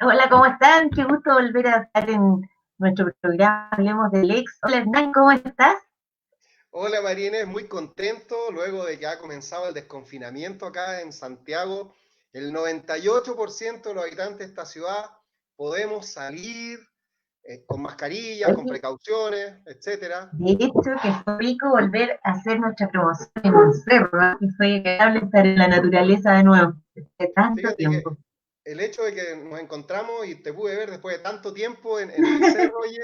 Hola, ¿cómo están? Qué gusto volver a estar en nuestro programa Hablemos del Ex. Hola, Hernán, ¿cómo estás? Hola Marínez, muy contento luego de que ha comenzado el desconfinamiento acá en Santiago. El 98% de los habitantes de esta ciudad podemos salir con mascarillas, con Oye, precauciones, etcétera. de hecho, que fue rico volver a hacer nuestra promoción en un cerro, ¿no? Que fue agradable estar en la naturaleza de nuevo, de tanto Fíjate que tiempo. el hecho de que nos encontramos y te pude ver después de tanto tiempo en el cerro, oye,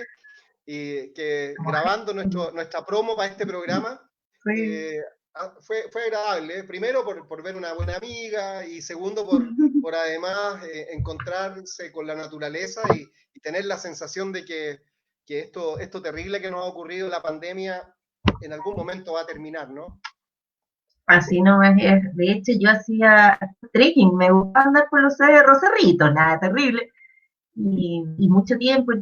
y que grabando nuestra promo para este programa, Sí. eh, fue agradable. Primero por ver una buena amiga y segundo por además encontrarse con la naturaleza y tener la sensación de que esto terrible que nos ha ocurrido, la pandemia, en algún momento va a terminar, ¿no? Así no es. De hecho, yo hacía trekking, me gustaba andar por los cerritos, nada terrible. Y mucho tiempo,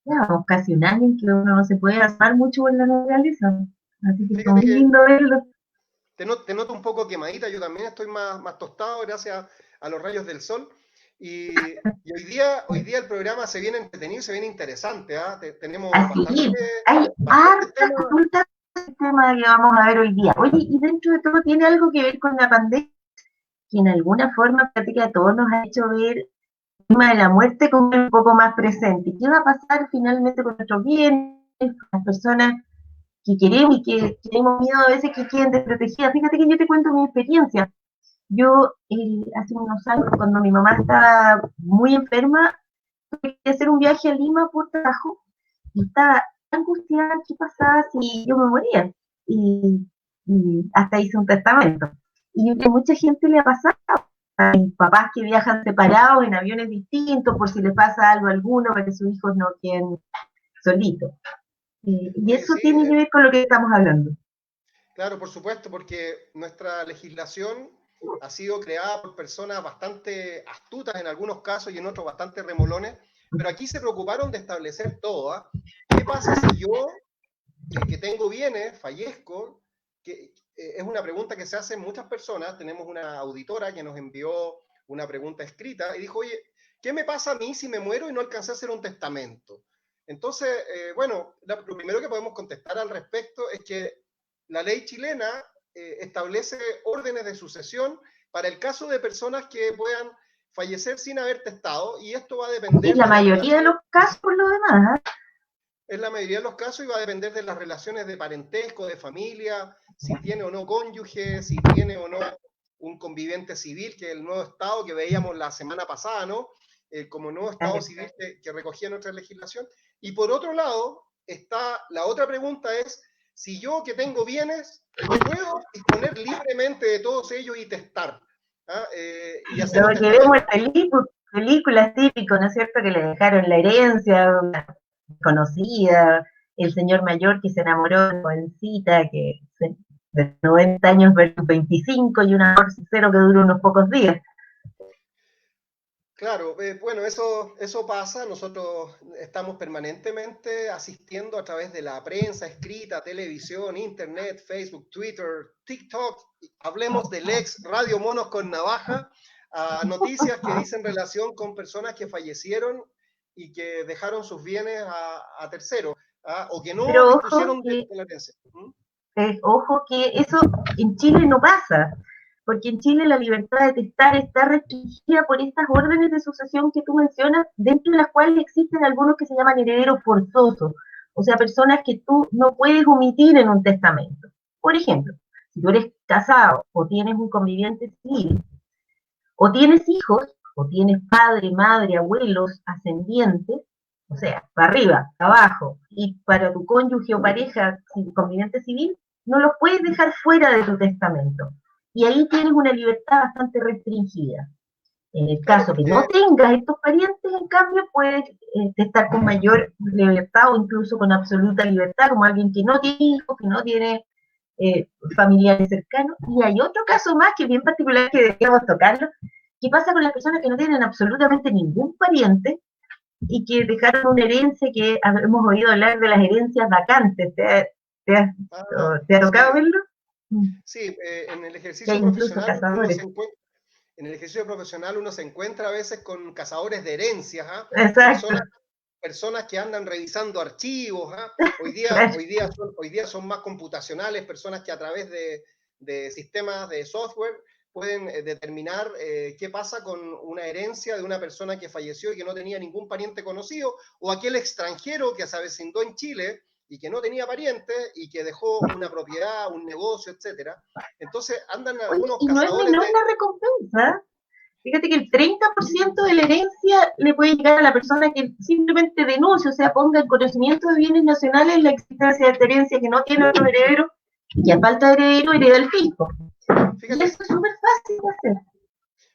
digamos, casi un año en que uno no se puede asar mucho por la naturaleza. Así que fue Fíjate muy que lindo verlo. te noto un poco quemadita, yo también estoy más tostado gracias a los rayos del sol. Y hoy día el programa se viene entretenido, se viene interesante, ¿ah? Tenemos Así, hay bastante hartas temas. consultas del tema que vamos a ver hoy día. Oye, y dentro de todo tiene algo que ver con la pandemia, que en alguna forma práctica a todos nos ha hecho ver el tema de la muerte como un poco más presente. ¿Qué va a pasar finalmente con nuestros bienes, con las personas que queremos y que tenemos miedo a veces que queden desprotegidas? Fíjate que yo te cuento mi experiencia. Yo hace unos años, cuando mi mamá estaba muy enferma, tuve que hacer un viaje a Lima por trabajo y estaba angustiada, ¿qué pasaba si yo me moría? Y hasta hice un testamento. Y yo creo que mucha gente le ha pasado. Hay papás que viajan separados en aviones distintos por si le pasa algo a alguno para que sus hijos no queden solitos. Y Oye, eso sí, tiene que ver con lo que estamos hablando. claro, por supuesto, porque nuestra legislación ha sido creada por personas bastante astutas en algunos casos y en otros bastante remolones, pero aquí se preocuparon de establecer todo, ¿ah? ¿Qué pasa si yo, que tengo bienes, fallezco? Es una pregunta que se hacen muchas personas. Tenemos una auditora que nos envió una pregunta escrita y dijo, oye, ¿qué me pasa a mí si me muero y no alcancé a hacer un testamento? Entonces, bueno, lo primero que podemos contestar al respecto es que la ley chilena establece órdenes de sucesión para el caso de personas que puedan fallecer sin haber testado, y esto va a Y depender la de las mayoría de relaciones. los casos, por lo demás, ¿eh? En la mayoría de los casos iba a depender de las relaciones de parentesco, de familia, si tiene o no cónyuge, si tiene o no un conviviente civil, que es el nuevo estado que veíamos la semana pasada, ¿no? Como nuevo estado civil que recogía nuestra legislación. Y por otro lado, está la otra pregunta es, si yo que tengo bienes, puedo disponer libremente de todos ellos y testar, ¿ah? Y hacer un Lo que vemos testamento. en películas típicas, ¿no es cierto? Que le dejaron la herencia, una conocida, el señor mayor que se enamoró de jovencita, de 90 años versus 25 y un amor sincero que duró unos pocos días. Claro, bueno, eso pasa. Nosotros estamos permanentemente asistiendo a través de la prensa escrita, televisión, internet, Facebook, Twitter, TikTok. Hablemos del ex Radio Monos con Navaja, a noticias que dicen relación con personas que fallecieron y que dejaron sus bienes a terceros, ¿ah? O que no Pero dispusieron de la herencia. ¿Mm? ojo que eso en Chile no pasa, porque en Chile la libertad de testar está restringida por estas órdenes de sucesión que tú mencionas, dentro de las cuales existen algunos que se llaman herederos forzosos, o sea, personas que tú no puedes omitir en un testamento. Por ejemplo, si tú eres casado o tienes un conviviente civil, o tienes hijos, o tienes padre, madre, abuelos, ascendientes, o sea, para arriba, para abajo, y para tu cónyuge o pareja conviviente civil, no los puedes dejar fuera de tu testamento. Y ahí tienes una libertad bastante restringida. En el Claro, caso que no porque tengas estos parientes, en cambio, puedes estar con mayor libertad o incluso con absoluta libertad, como alguien que no tiene hijos, que no tiene familiares cercanos. Y hay otro caso más que es bien particular que deberíamos tocarlo. ¿Qué pasa con las personas que no tienen absolutamente ningún pariente y que dejaron una herencia que hemos oído hablar de las herencias vacantes? ¿Te ha tocado sí, verlo? sí, en el Que ejercicio hay incluso profesional uno se cazadores. encuentra. en el ejercicio profesional uno se encuentra a veces con cazadores de herencias, ¿ah? Exacto. Personas que andan revisando archivos, ¿ah? Claro. Hoy día son más computacionales, personas que a través de sistemas de software pueden determinar qué pasa con una herencia de una persona que falleció y que no tenía ningún pariente conocido, o aquel extranjero que se avecindó en Chile y que no tenía parientes y que dejó una propiedad, un negocio, etcétera. Entonces andan Oye, algunos y no es cazadores menor de... la recompensa. Fíjate que el 30% de la herencia le puede llegar a la persona que simplemente denuncie, o sea, ponga en conocimiento de bienes nacionales la existencia de esta herencia que no tiene otro heredero, y a falta de heredero hereda el fisco. Y Fíjate, eso es súper fácil de hacer.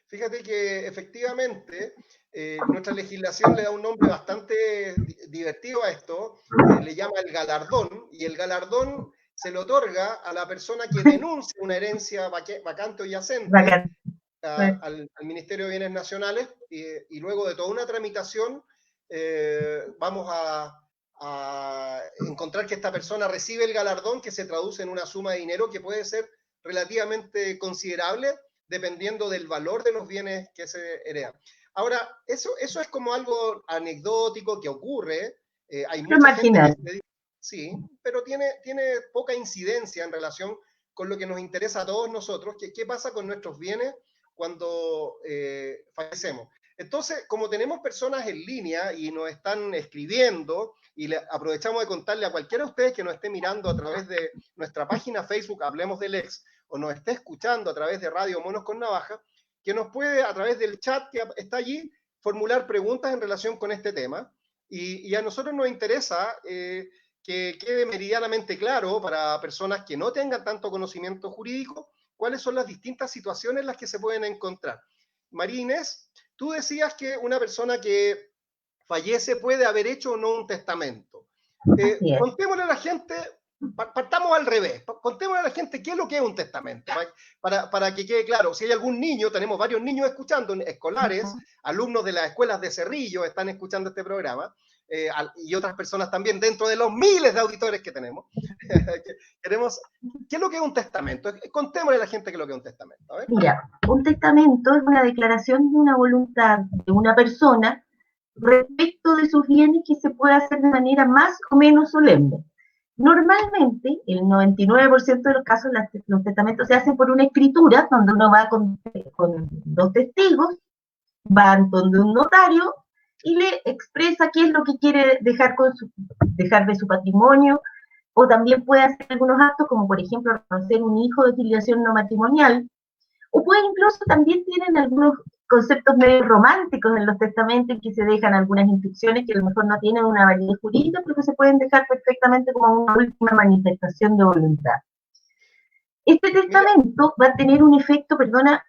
Fíjate que efectivamente nuestra legislación le da un nombre bastante divertido a esto, le llama el galardón, y el galardón se le otorga a la persona que denuncia una herencia vacante o yacente Bacán. al Ministerio de Bienes Nacionales, y luego de toda una tramitación vamos a encontrar que esta persona recibe el galardón, que se traduce en una suma de dinero que puede ser relativamente considerable dependiendo del valor de los bienes que se heredan. Ahora, eso es como algo anecdótico que ocurre, hay Pero mucha gente que marginal. se dedica, sí, pero tiene poca incidencia en relación con lo que nos interesa a todos nosotros, que qué pasa con nuestros bienes cuando fallecemos. Entonces, como tenemos personas en línea y nos están escribiendo, y aprovechamos de contarle a cualquiera de ustedes que nos esté mirando a través de nuestra página Facebook, Hablemos del Ex, o nos esté escuchando a través de Radio Monos con Navaja, que nos puede, a través del chat que está allí, formular preguntas en relación con este tema. Y a nosotros nos interesa que quede meridianamente claro para personas que no tengan tanto conocimiento jurídico cuáles son las distintas situaciones en las que se pueden encontrar. María Inés, tú decías que una persona que fallece puede haber hecho o no un testamento. Así es. Contémosle a la gente, partamos al revés, contémosle a la gente qué es lo que es un testamento, para que quede claro. Si hay algún niño, tenemos varios niños escuchando, escolares, alumnos de las escuelas de Cerrillo están escuchando este programa, y otras personas también dentro de los miles de auditores que tenemos. Queremos, ¿qué es lo que es un testamento? Contémosle a la gente qué es lo que es un testamento. A ver. Mira, un testamento es una declaración de una voluntad de una persona respecto de sus bienes que se puede hacer de manera más o menos solemne. Normalmente, el 99% de los casos, los testamentos se hacen por una escritura, donde uno va con dos testigos, van donde un notario y le expresa qué es lo que quiere dejar de su patrimonio, o también puede hacer algunos actos, como por ejemplo reconocer un hijo de filiación no matrimonial, o puede incluso también tienen algunos conceptos medio románticos en los testamentos que se dejan algunas instrucciones que a lo mejor no tienen una validez jurídica, pero que se pueden dejar perfectamente como una última manifestación de voluntad. Este Mira, testamento va a tener un efecto, perdona,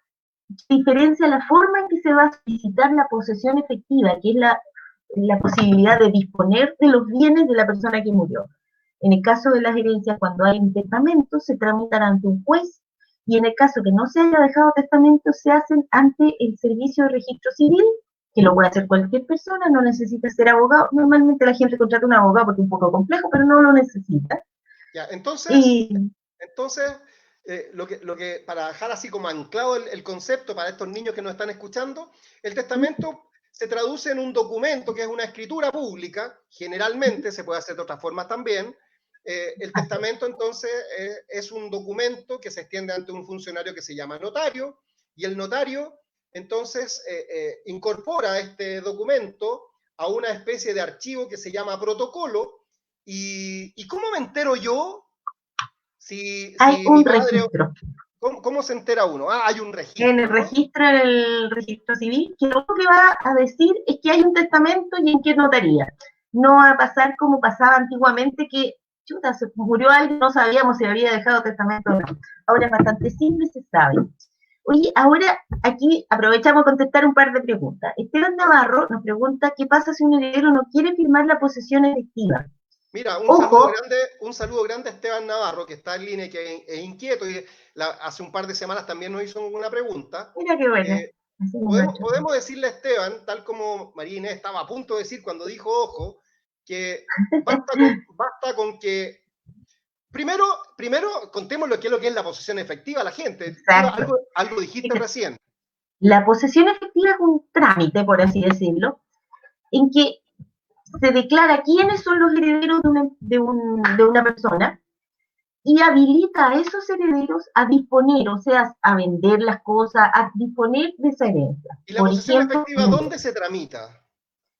diferencia la forma en que se va a solicitar la posesión efectiva, que es la posibilidad de disponer de los bienes de la persona que murió. En el caso de las herencias, cuando hay un testamento, se tramitan ante un juez, y en el caso que no se haya dejado testamento, se hacen ante el servicio de registro civil, que lo puede hacer cualquier persona, no necesita ser abogado. Normalmente la gente contrata un abogado porque es un poco complejo, pero no lo necesita. ya, entonces, Y Entonces, para dejar así como anclado el concepto para estos niños que nos están escuchando, el testamento se traduce en un documento que es una escritura pública, generalmente se puede hacer de otras formas también. El testamento entonces es un documento que se extiende ante un funcionario que se llama notario, y el notario entonces incorpora este documento a una especie de archivo que se llama protocolo. ¿Y cómo me entero yo hay si mi un padre, registro. ¿cómo se entera uno? Ah, hay un En el registro, ¿no? registro, en el registro civil, que lo que va a decir es que hay un testamento y en qué notaría. No va a pasar como pasaba antiguamente, que chuta, se murió alguien, no sabíamos si había dejado testamento o no. Ahora es bastante simple, se sabe. Oye, ahora aquí aprovechamos a contestar un par de preguntas. Esteban Navarro nos pregunta qué pasa si un heredero no quiere firmar la posesión efectiva. Mira, Ojo, un saludo grande a Esteban Navarro, que está en línea y que es inquieto, y hace un par de semanas también nos hizo una pregunta. mira qué buena. Eh, podemos decirle a Esteban, tal como María Inés estaba a punto de decir cuando dijo ojo, que basta con que primero contemos lo que es la posesión efectiva a la gente. Tú Exacto. algo dijiste recién. La posesión efectiva es un trámite, por así decirlo, en que se declara quiénes son los herederos de una persona y habilita a esos herederos a disponer, o sea, a vender las cosas, a disponer de esa herencia. ¿Y la Por posesión ejemplo, efectiva dónde se tramita?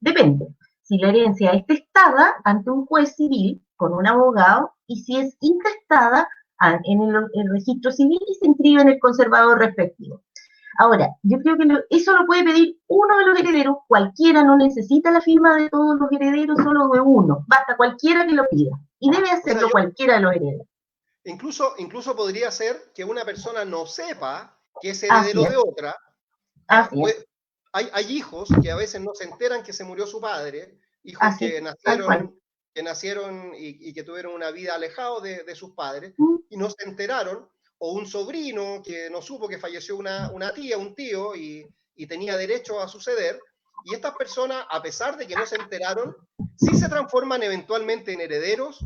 depende. Si la herencia es testada ante un juez civil con un abogado y si es intestada en el registro civil y se inscribe en el conservador respectivo. Ahora, yo creo que eso lo puede pedir uno de los herederos, cualquiera, no necesita la firma de todos los herederos, solo de uno, basta cualquiera que lo pida. Y debe O sea, hacerlo cualquiera de los herederos. incluso podría ser que una persona no sepa que es Así heredero de es, otra. Ya, así es, hay hijos que a veces no se enteran que se murió su padre, hijos así es, tal cual. que nacieron y que tuvieron una vida alejados de sus padres Mm, y no se enteraron, o un sobrino que no supo que falleció una tía, un tío y tenía derecho a suceder, y estas personas, a pesar de que no se enteraron, sí se transforman eventualmente en herederos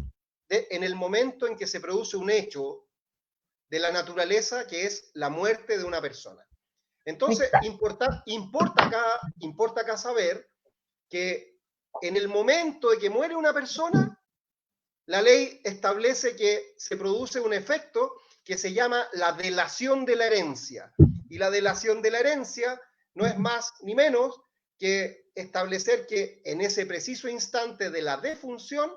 en el momento en que se produce un hecho de la naturaleza que es la muerte de una persona. Entonces, exacto. importa acá saber que en el momento de que muere una persona, la ley establece que se produce un efecto que se llama la delación de la herencia. Y la delación de la herencia no es más ni menos que establecer que en ese preciso instante de la defunción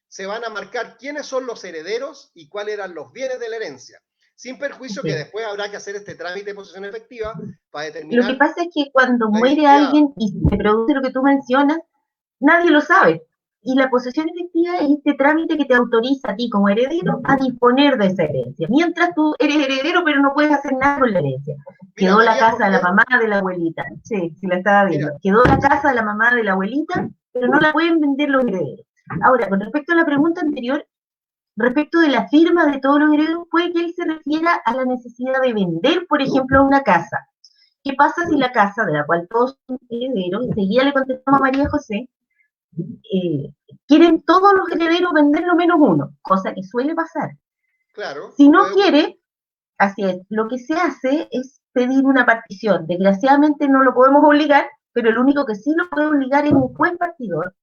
se van a marcar quiénes son los herederos y cuáles eran los bienes de la herencia, sin perjuicio que Sí. después habrá que hacer este trámite de posesión efectiva para Lo que determinar pasa es que cuando la muere identidad. alguien y se produce lo que tú mencionas, nadie lo sabe. Y la posesión efectiva es este trámite que te autoriza a ti como heredero a disponer de esa herencia. Mientras tú eres heredero, pero no puedes hacer nada con la herencia. Mira, Quedó la María casa de la José, mamá de la abuelita. Sí, sí la estaba mira, viendo. Quedó la casa de la mamá de la abuelita, pero no la pueden vender los herederos. Ahora, con respecto a la pregunta anterior, respecto de la firma de todos los herederos, puede que él se refiera a la necesidad de vender, por ejemplo, una casa. ¿Qué pasa si la casa de la cual todos son herederos, enseguida le contestamos a María José, eh, quieren todos los herederos venderlo menos uno, cosa que suele pasar? claro, Si no puede ocurrir. quiere, así es, lo que se hace es pedir una partición. Desgraciadamente no lo podemos obligar, pero el único que sí lo puede obligar es un juez partidor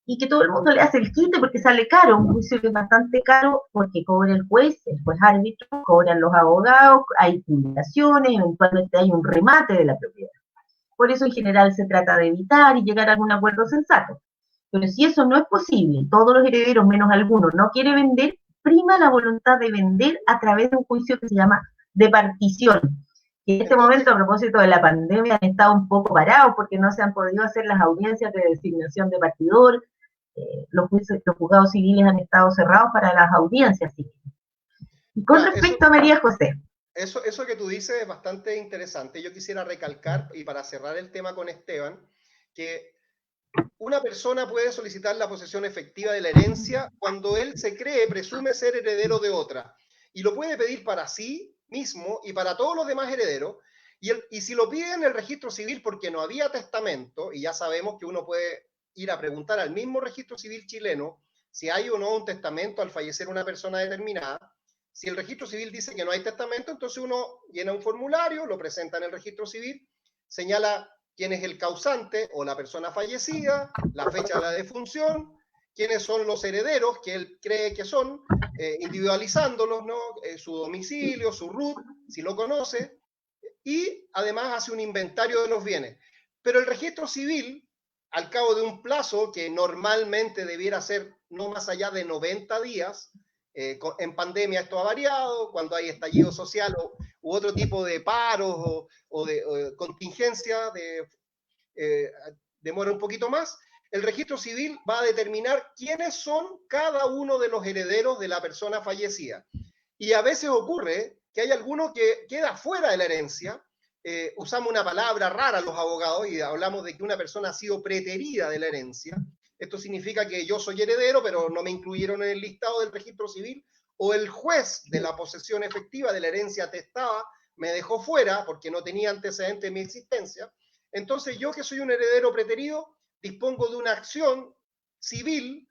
y que todo el mundo le hace el quite porque sale caro, un juicio que es bastante caro porque cobra el juez árbitro, cobran los abogados, hay publicaciones, eventualmente hay un remate de la propiedad. Por eso en general se trata de evitar y llegar a algún acuerdo sensato. Pero si eso no es posible, todos los herederos menos algunos no quiere vender, prima la voluntad de vender a través de un juicio que se llama de partición. Y en este Entonces, momento, a propósito de la pandemia, han estado un poco parados porque no se han podido hacer las audiencias de designación de partidor. Los juzgados civiles han estado cerrados para las audiencias civiles. Y con ya, eso, respecto a María José, eso que tú dices es bastante interesante. Yo quisiera recalcar, y para cerrar el tema con Esteban, que una persona puede solicitar la posesión efectiva de la herencia cuando él se cree, presume ser heredero de otra. Y lo puede pedir para sí mismo y para todos los demás herederos. Y si lo pide en el registro civil porque no había testamento, y ya sabemos que uno puede ir a preguntar al mismo registro civil chileno si hay o no un testamento al fallecer una persona determinada. Si el registro civil dice que no hay testamento, entonces uno llena un formulario, lo presenta en el registro civil, señala quién es el causante o la persona fallecida, la fecha de la defunción, quiénes son los herederos que él cree que son, individualizándolos, ¿no? Su domicilio, su RUT, si lo conoce, y además hace un inventario de los bienes. Pero el registro civil, al cabo de un plazo que normalmente debiera ser no más allá de 90 días, en pandemia esto ha variado, cuando hay estallido social u otro tipo de paros o de contingencia, eh, demora un poquito más, el registro civil va a determinar quiénes son cada uno de los herederos de la persona fallecida. Y a veces ocurre que hay alguno que queda fuera de la herencia. Usamos una palabra rara los abogados y hablamos de que una persona ha sido preterida de la herencia. Esto significa que yo soy heredero, pero no me incluyeron en el listado del registro civil, o el juez de la posesión efectiva de la herencia atestada me dejó fuera porque no tenía antecedente de mi existencia. Entonces yo, que soy un heredero preterido, dispongo de una acción civil,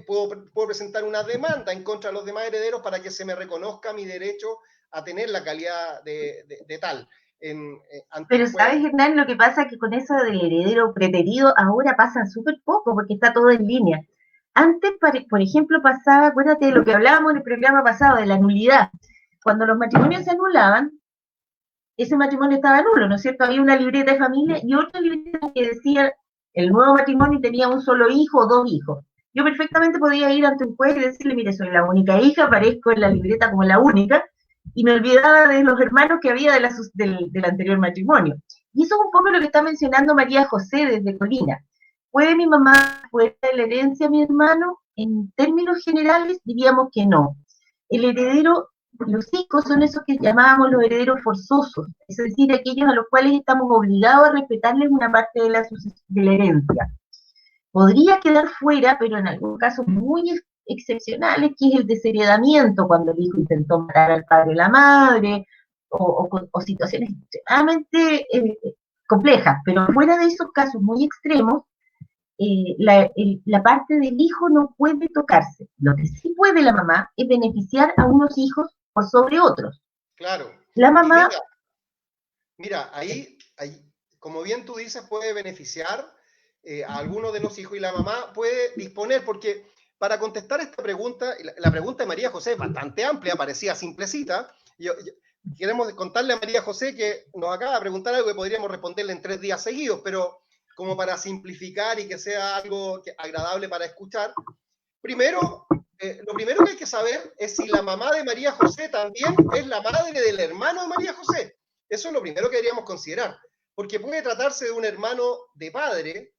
puedo presentar una demanda en contra de los demás herederos para que se me reconozca mi derecho a tener la calidad de tal. Pero antes sabes, Hernán, lo que pasa es que con eso del heredero preterido ahora pasa súper poco porque está todo en línea. Antes, por ejemplo, pasaba, acuérdate de lo que hablábamos en el programa pasado, de la nulidad. Cuando los matrimonios se anulaban, ese matrimonio estaba nulo, ¿no es cierto? Había una libreta de familia y otra libreta que decía el nuevo matrimonio tenía un solo hijo o dos hijos. Yo perfectamente podía ir ante un juez y decirle, mire, soy la única hija, aparezco en la libreta como la única, y me olvidaba de los hermanos que había del anterior matrimonio. Y eso es un poco lo que está mencionando María José desde Colina. ¿Puede mi mamá poder la herencia a mi hermano? En términos generales diríamos que no. El heredero, los hijos son esos que llamábamos los herederos forzosos, es decir, aquellos a los cuales estamos obligados a respetarles una parte de la herencia. Podría quedar fuera, pero en algunos casos muy excepcionales, que es el desheredamiento, cuando el hijo intentó matar al padre o la madre, o situaciones extremadamente complejas, pero fuera de esos casos muy extremos, la parte del hijo no puede tocarse. Lo que sí puede la mamá es beneficiar a unos hijos por sobre otros. claro. La Y mamá... mira, como bien tú dices, puede beneficiar a algunos de los hijos y la mamá puede disponer, porque para contestar esta pregunta, la pregunta de María José es bastante amplia, parecía simplecita. Queremos contarle a María José que nos acaba de preguntar algo que podríamos responderle en 3 días seguidos, pero como para simplificar y que sea algo agradable para escuchar, primero, lo primero que hay que saber es si la mamá de María José también es la madre del hermano de María José. Eso es lo primero que deberíamos considerar, porque puede tratarse de un hermano de padre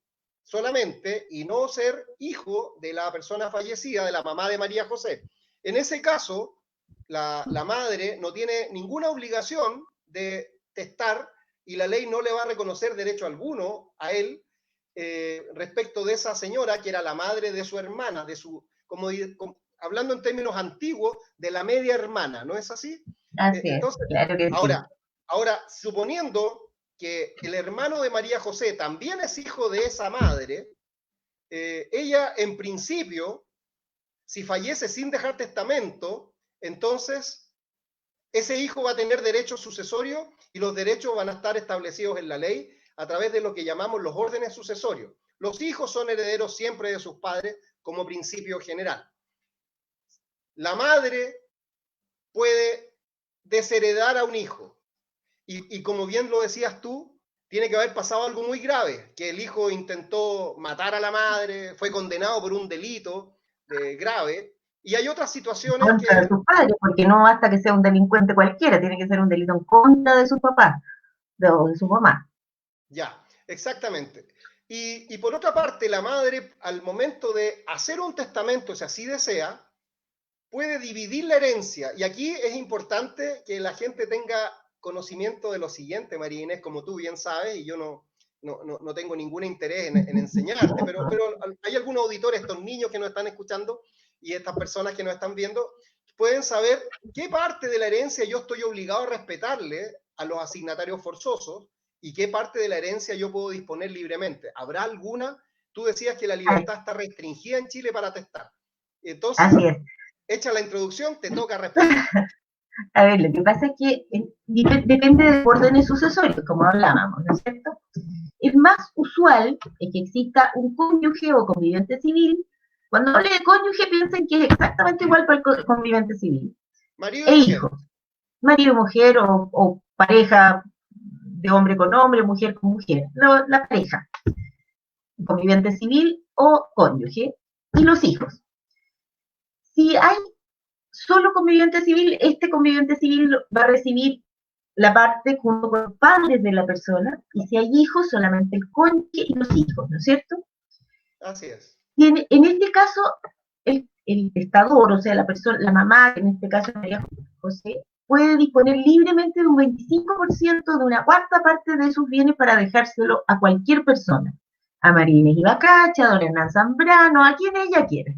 solamente y no ser hijo de la persona fallecida, de la mamá de María José. En ese caso, la madre no tiene ninguna obligación de testar y la ley no le va a reconocer derecho alguno a él respecto de esa señora que era la madre de su hermana, hablando en términos antiguos, de la media hermana, ¿no es así? Así es, Entonces, claro que sí. ahora, suponiendo que el hermano de María José también es hijo de esa madre, ella en principio, si fallece sin dejar testamento, entonces ese hijo va a tener derechos sucesorios y los derechos van a estar establecidos en la ley a través de lo que llamamos los órdenes sucesorios. Los hijos son herederos siempre de sus padres como principio general. La madre puede desheredar a un hijo y como bien lo decías tú, tiene que haber pasado algo muy grave, que el hijo intentó matar a la madre, fue condenado por un delito grave, y hay otras situaciones Contra de que, sus padres, porque no basta que sea un delincuente cualquiera, tiene que ser un delito en contra de su papá o de su mamá. ya, exactamente. Y por otra parte, la madre, al momento de hacer un testamento, si así desea, puede dividir la herencia. Y aquí es importante que la gente tenga conocimiento de lo siguiente, María Inés, como tú bien sabes, y yo no tengo ningún interés en enseñarte, pero hay algunos auditores, estos niños que nos están escuchando y estas personas que nos están viendo, pueden saber qué parte de la herencia yo estoy obligado a respetarle a los asignatarios forzosos y qué parte de la herencia yo puedo disponer libremente. ¿Habrá alguna? Tú decías que la libertad está restringida en Chile para testar. Entonces, Así es. hecha la introducción, te toca responder. A ver, lo que pasa es que depende de órdenes sucesorios, como hablábamos, ¿no es cierto? Es más usual es que exista un cónyuge o conviviente civil. Cuando hable de cónyuge, piensen que es exactamente igual para el conviviente civil. Marido y E mujer. hijos, marido, mujer o pareja de hombre con hombre, mujer con mujer, la pareja, conviviente civil o cónyuge, y los hijos. Si hay solo conviviente civil, este conviviente civil va a recibir la parte junto con los padres de la persona, y si hay hijos, solamente el cónyuge y los hijos, ¿no es cierto? Así es. Y en este caso, el testador, o sea, la mamá, en este caso María José, puede disponer libremente de un 25% de una cuarta parte de sus bienes para dejárselo a cualquier persona. A María Inés Ibacacha, a don Hernán Zambrano, a quien ella quiera.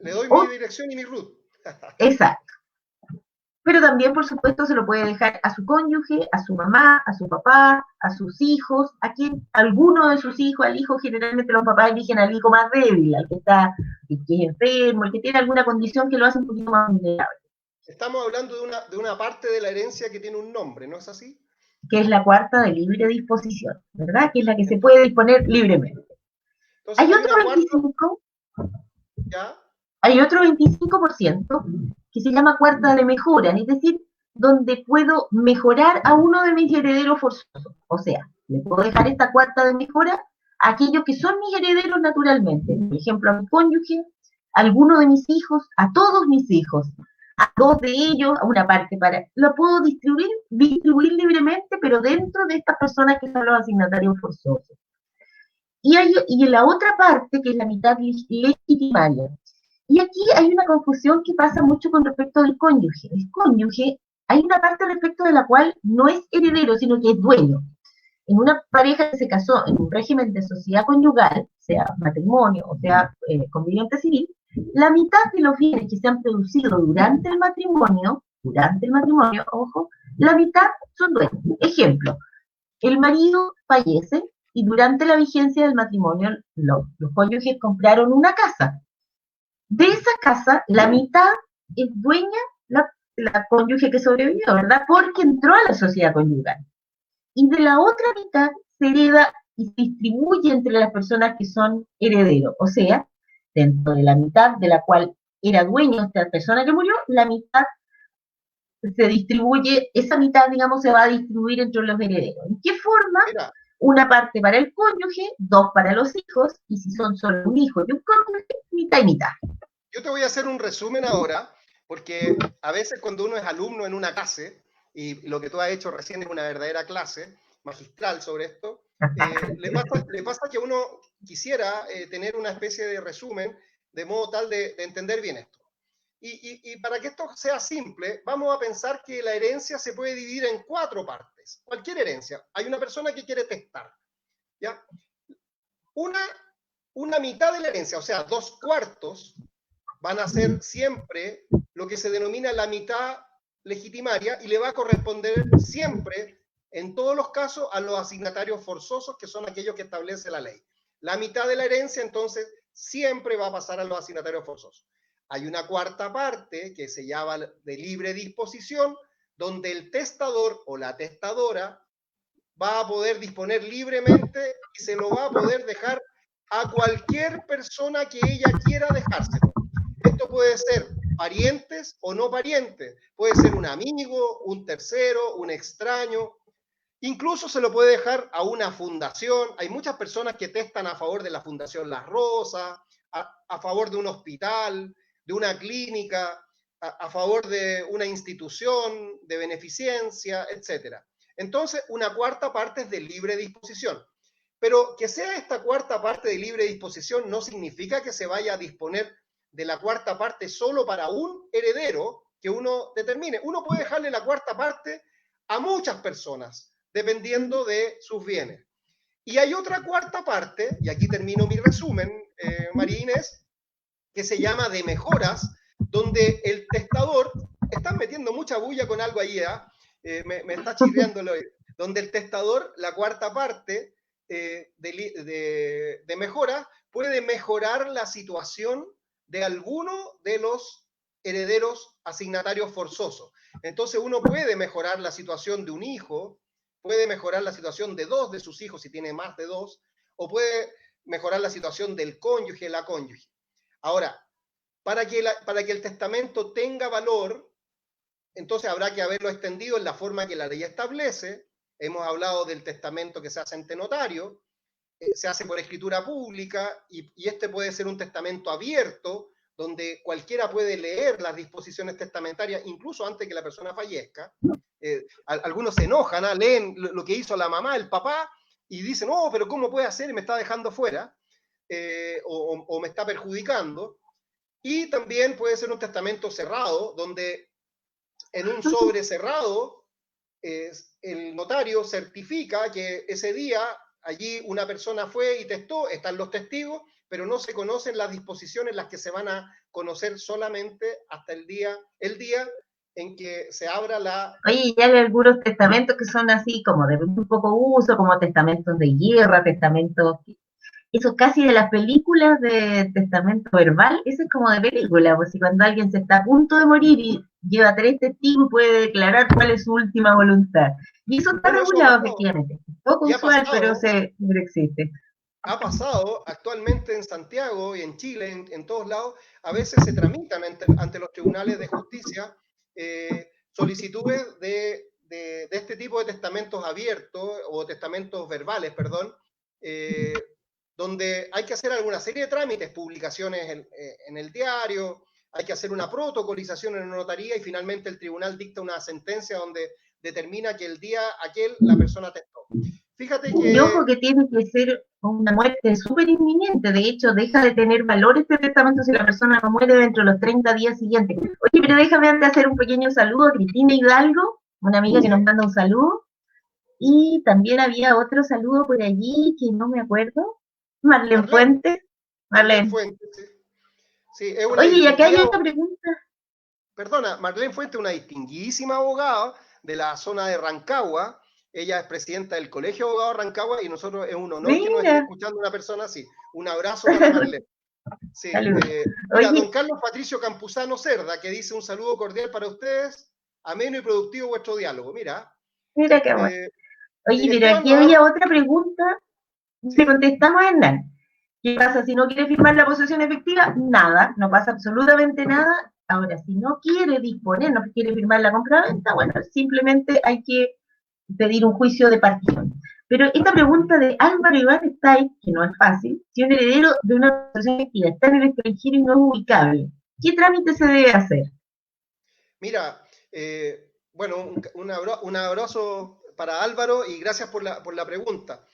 Le doy mi O, dirección y mi root. exacto. Pero también, por supuesto, se lo puede dejar a su cónyuge, a su mamá, a su papá, a sus hijos, a quien, alguno de sus hijos, al hijo, generalmente los papás eligen al hijo más débil, al que está, que es enfermo, el que tiene alguna condición que lo hace un poquito más vulnerable. Estamos hablando de una parte de la herencia que tiene un nombre, ¿no es así? que es la cuarta de libre disposición, ¿verdad? Que es la que se puede disponer libremente. Entonces Hay hay otro una cuarta, 25, ¿ya? hay otro 25% que se llama cuarta de mejora, es decir, donde puedo mejorar a uno de mis herederos forzosos. O sea, le puedo dejar esta cuarta de mejora a aquellos que son mis herederos naturalmente. Por ejemplo, a mi cónyuge, a alguno de mis hijos, a todos mis hijos, a dos de ellos, a una parte para. Lo puedo distribuir libremente, pero dentro de estas personas que son los asignatarios forzosos. Y en la otra parte, que es la mitad legitimaria. Y aquí hay una confusión que pasa mucho con respecto al cónyuge. El cónyuge, hay una parte respecto de la cual no es heredero, sino que es dueño. En una pareja que se casó en un régimen de sociedad conyugal, sea matrimonio o sea conviviente civil, la mitad de los bienes que se han producido durante el matrimonio, ojo, la mitad son dueños. Ejemplo, el marido fallece y durante la vigencia del matrimonio los cónyuges compraron una casa. De esa casa, la mitad es dueña la cónyuge que sobrevivió, ¿verdad? Porque entró a la sociedad conyugal. Y de la otra mitad se hereda y se distribuye entre las personas que son herederos. O sea, dentro de la mitad de la cual era dueño esta persona que murió, la mitad se distribuye, esa mitad, digamos, se va a distribuir entre los herederos. ¿En qué forma? Mira, Una parte para el cónyuge, dos para los hijos, y si son solo un hijo y un cónyuge, mitad y mitad. yo te voy a hacer un resumen ahora, porque a veces cuando uno es alumno en una clase, y lo que tú has hecho recién es una verdadera clase magistral sobre esto, le pasa que uno quisiera tener una especie de resumen de modo tal de entender bien esto. Y para que esto sea simple, vamos a pensar que la herencia se puede dividir en 4 partes. Cualquier herencia. Hay una persona que quiere testar, ¿ya? Una mitad de la herencia, o sea, 2/4, van a ser siempre lo que se denomina la mitad legitimaria y le va a corresponder siempre, en todos los casos, a los asignatarios forzosos, que son aquellos que establece la ley. La mitad de la herencia, entonces, siempre va a pasar a los asignatarios forzosos. Hay una cuarta parte que se llama de libre disposición, donde el testador o la testadora va a poder disponer libremente y se lo va a poder dejar a cualquier persona que ella quiera dejárselo. Esto puede ser parientes o no parientes, puede ser un amigo, un tercero, un extraño, incluso se lo puede dejar a una fundación. Hay muchas personas que testan a favor de la Fundación Las Rosas, a favor de un hospital, de una clínica, a favor de una institución de beneficencia, etc. Entonces, una cuarta parte es de libre disposición. Pero que sea esta cuarta parte de libre disposición no significa que se vaya a disponer de la cuarta parte solo para un heredero que uno determine. Uno puede dejarle la cuarta parte a muchas personas, dependiendo de sus bienes. Y hay otra cuarta parte, y aquí termino mi resumen, María Inés, que se llama de mejoras, donde el testador, están metiendo mucha bulla con algo ahí, me está chirriando el oído, donde el testador, la cuarta parte de mejora, puede mejorar la situación de alguno de los herederos asignatarios forzosos. Entonces uno puede mejorar la situación de un hijo, puede mejorar la situación de 2 de sus hijos si tiene más de 2, o puede mejorar la situación del cónyuge, la cónyuge. Ahora, para que el testamento tenga valor, entonces habrá que haberlo extendido en la forma que la ley establece. Hemos hablado del testamento que se hace ante notario, se hace por escritura pública, y este puede ser un testamento abierto, donde cualquiera puede leer las disposiciones testamentarias, incluso antes que la persona fallezca. Algunos se enojan, leen lo que hizo la mamá, el papá, y dicen, oh, pero ¿cómo puede hacer? Me está dejando fuera, o me está perjudicando. Y también puede ser un testamento cerrado, donde en un sobre cerrado el notario certifica que ese día allí una persona fue y testó, están los testigos, pero no se conocen las disposiciones, las que se van a conocer solamente hasta el día en que se abra la... Oye, ya hay algunos testamentos que son así como de muy poco uso, como testamentos de guerra, testamentos, eso casi de las películas de testamento verbal, eso es como de película, pues si cuando alguien se está a punto de morir y lleva 3 testigos puede declarar cuál es su última voluntad. Y eso está Bueno, eso ha regulado pasado. efectivamente. Poco Y ha usual, pero, pasado, pero existe. ha pasado actualmente en Santiago y en Chile, en todos lados, a veces se tramitan ante los tribunales de justicia solicitudes de este tipo de testamentos abiertos o testamentos verbales, perdón, eh, donde hay que hacer alguna serie de trámites, publicaciones en el diario, hay que hacer una protocolización en una notaría y finalmente el tribunal dicta una sentencia donde determina que el día aquel la persona testó. Fíjate Y ojo que que tiene que ser una muerte súper inminente, de hecho deja de tener valor este testamento si la persona no muere dentro de los 30 días siguientes. Oye, pero déjame antes hacer un pequeño saludo a Cristina Hidalgo, una amiga que nos sí, manda un saludo, y también había otro saludo por allí que no me acuerdo, Marlene Marlene, Fuentes. Marlene Marlene. Fuentes, sí. Sí, es una Oye, y acá hay distinguida, otra pregunta. perdona, Marlene Fuentes es una distinguidísima abogada de la zona de Rancagua. Ella es presidenta del Colegio de Abogados de Rancagua y nosotros es un honor que nos esté Mira, escuchando una persona así. Un abrazo para Marlene. Sí, saludos. mira, don Oye, Carlos Patricio Campuzano Cerda, que dice un saludo cordial para ustedes, ameno y productivo vuestro diálogo. Mira, mira qué bueno. eh, Oye, pero Esteban aquí Navarro, había otra pregunta. Le sí, contestamos a Hernán. ¿Qué pasa si no quiere firmar la posesión efectiva? Nada, no pasa absolutamente nada. Ahora, si no quiere disponer, no quiere firmar la compra-venta, bueno, simplemente hay que pedir un juicio de partición. Pero esta pregunta de Álvaro Iván Stay, que no es fácil, si un heredero de una posesión efectiva está en el extranjero y no es ubicable, ¿qué trámite se debe hacer? mira, bueno, un abrazo para Álvaro y gracias por la pregunta.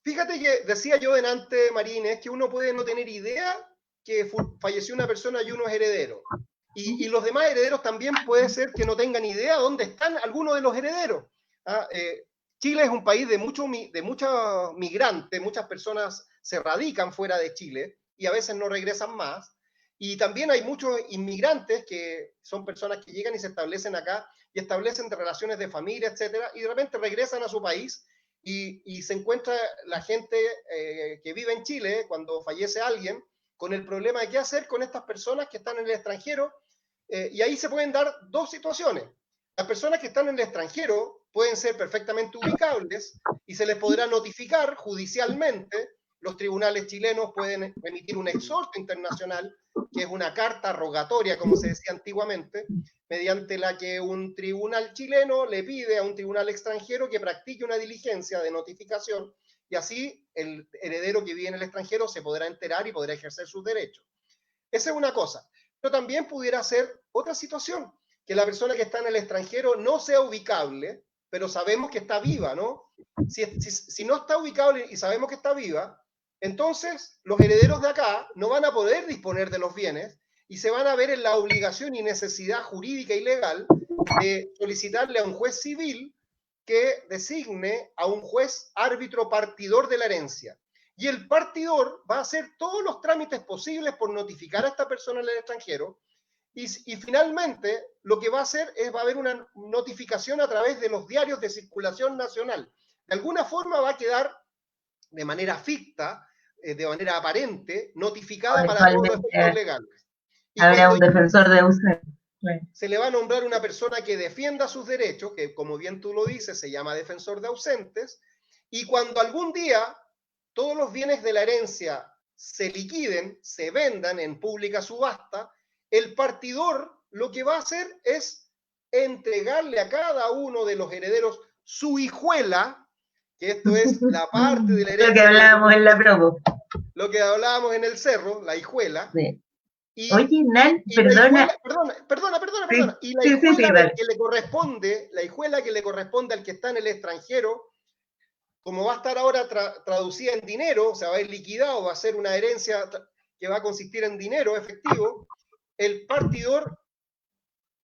Fíjate que decía yo delante, Marínez, que uno puede no tener idea que falleció una persona y uno es heredero. Y los demás herederos también puede ser que no tengan idea dónde están algunos de los herederos. ¿Ah? Chile es un país de muchos migrantes, muchas personas se radican fuera de Chile y a veces no regresan más. Y también hay muchos inmigrantes que son personas que llegan y se establecen acá y establecen relaciones de familia, etcétera, y de repente regresan a su país y se encuentra la gente que vive en Chile cuando fallece alguien con el problema de qué hacer con estas personas que están en el extranjero y ahí se pueden dar dos situaciones. Las personas que están en el extranjero pueden ser perfectamente ubicables y se les podrá notificar judicialmente. Los tribunales chilenos pueden emitir un exhorto internacional, que es una carta rogatoria, como se decía antiguamente, mediante la que un tribunal chileno le pide a un tribunal extranjero que practique una diligencia de notificación y así el heredero que vive en el extranjero se podrá enterar y podrá ejercer sus derechos. Esa es una cosa. Pero también pudiera ser otra situación, que la persona que está en el extranjero no sea ubicable, pero sabemos que está viva, ¿no? Si no está ubicable y sabemos que está viva, entonces los herederos de acá no van a poder disponer de los bienes y se van a ver en la obligación y necesidad jurídica y legal de solicitarle a un juez civil que designe a un juez árbitro partidor de la herencia. Y el partidor va a hacer todos los trámites posibles por notificar a esta persona en el extranjero y finalmente lo que va a hacer es va a haber una notificación a través de los diarios de circulación nacional. De alguna forma va a quedar de manera ficta, de manera aparente, notificada para todos los efectos Eventualmente legales. Y habrá cuando un defensor de usted. se le va a nombrar una persona que defienda sus derechos, que como bien tú lo dices, se llama defensor de ausentes, y cuando algún día todos los bienes de la herencia se liquiden, se vendan en pública subasta, el partidor lo que va a hacer es entregarle a cada uno de los herederos su hijuela, que esto es la parte de la Lo que herencia que le hablábamos en la corresponde, promo. lo que hablábamos en el cerro, la hijuela, Sí. y, Oye, Nan, y la perdona. hijuela, perdona, Sí, y la sí, sí, sí, hijuela dale. que le corresponde, la hijuela que le corresponde al que está en el extranjero, como va a estar ahora traducida en dinero, o sea, va a ir liquidado, va a ser una herencia que va a consistir en dinero efectivo, el partidor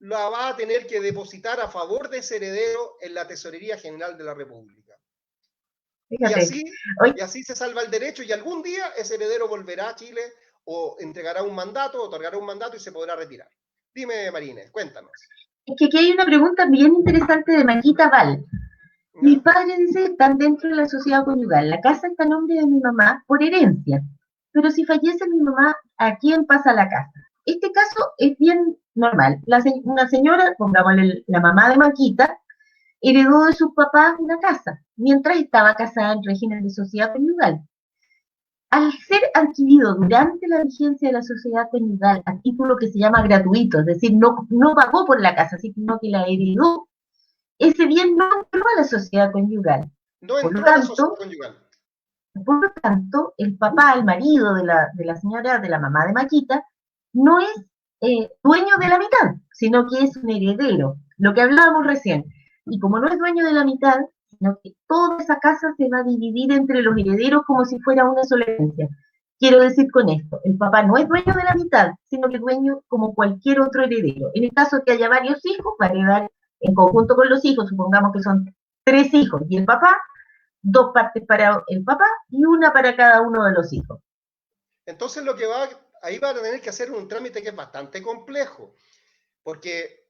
la va a tener que depositar a favor de ese heredero en la Tesorería General de la República. Y Fíjate. así, Oye, y así se salva el derecho y algún día ese heredero volverá a Chile o entregará un mandato, otorgará un mandato y se podrá retirar. Dime, Marínez, cuéntanos. es que aquí hay una pregunta bien interesante de Maquita Val. Mi ¿Ya? padre dice que están dentro de la sociedad conyugal. La casa está a nombre de mi mamá por herencia. Pero si fallece mi mamá, ¿a quién pasa la casa? Este caso es bien normal. Una señora, pongámosle la mamá de Maquita, heredó de sus papás una casa, mientras estaba casada en régimen de sociedad conyugal. Al ser adquirido durante la vigencia de la sociedad conyugal a título que se llama gratuito, es decir, no pagó por la casa, sino que la heredó, ese bien no entró a la sociedad conyugal. No Por lo entró a la sociedad tanto, conyugal. por lo tanto, el papá, el marido de la señora, de la mamá de Maquita, no es dueño de la mitad, sino que es un heredero, lo que hablábamos recién. Y como no es dueño de la mitad, sino que toda esa casa se va a dividir entre los herederos como si fuera una sola herencia. Quiero decir con esto, el papá no es dueño de la mitad, sino que es dueño como cualquier otro heredero. En el caso de que haya varios hijos, va a heredar en conjunto con los hijos, supongamos que son 3 hijos, y el papá 2 partes para el papá y una para cada uno de los hijos. Entonces ahí va a tener que hacer un trámite que es bastante complejo, porque